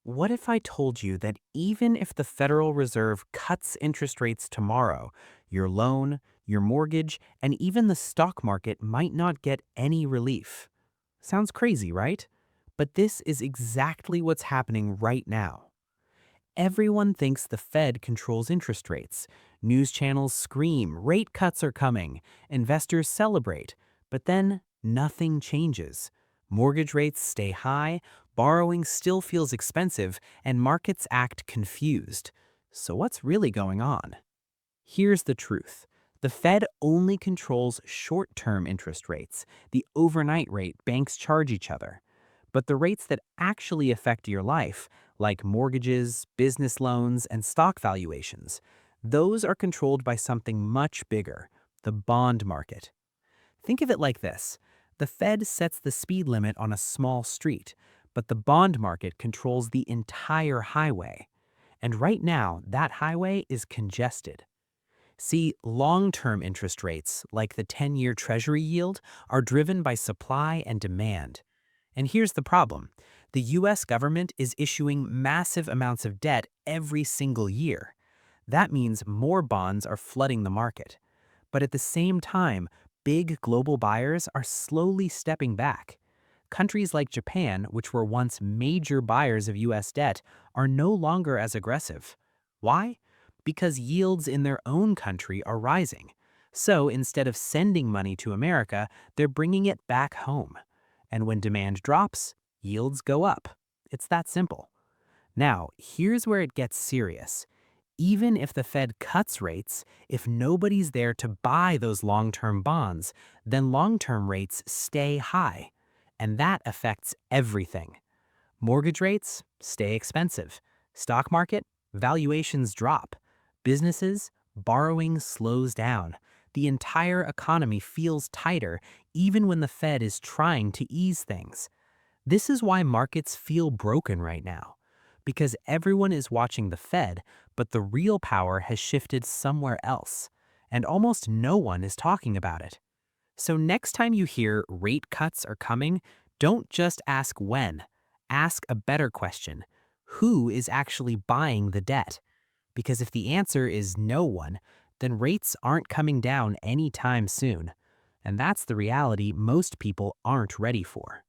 What if I told you that even if the Federal Reserve cuts interest rates tomorrow, your loan, your mortgage, and even the stock market might not get any relief? Sounds crazy, right? But this is exactly what's happening right now. Everyone thinks the Fed controls interest rates. News channels scream, rate cuts are coming. Investors celebrate. But then nothing changes. Mortgage rates stay high, borrowing still feels expensive, and markets act confused. So what's really going on? Here's the truth. The Fed only controls short-term interest rates, the overnight rate banks charge each other. But the rates that actually affect your life, like mortgages, business loans, and stock valuations, those are controlled by something much bigger, the bond market. Think of it like this. The Fed sets the speed limit on a small street, but the bond market controls the entire highway. And right now, that highway is congested. See, long-term interest rates, like the 10-year Treasury yield, are driven by supply and demand. And here's the problem. The US government is issuing massive amounts of debt every single year. That means more bonds are flooding the market. But at the same time, big global buyers are slowly stepping back. Countries like Japan, which were once major buyers of US debt, are no longer as aggressive. Why? Because yields in their own country are rising. So instead of sending money to America, they're bringing it back home. And when demand drops, yields go up. It's that simple. Now, here's where it gets serious. Even if the Fed cuts rates, if nobody's there to buy those long-term bonds, then long-term rates stay high. And that affects everything. Mortgage rates stay expensive. Stock market, valuations drop. Businesses, borrowing slows down. The entire economy feels tighter even when the Fed is trying to ease things. This is why markets feel broken right now. Because everyone is watching the Fed, but the real power has shifted somewhere else. And almost no one is talking about it. So next time you hear rate cuts are coming, don't just ask when. Ask a better question. Who is actually buying the debt? Because if the answer is no one, then rates aren't coming down anytime soon. And that's the reality most people aren't ready for.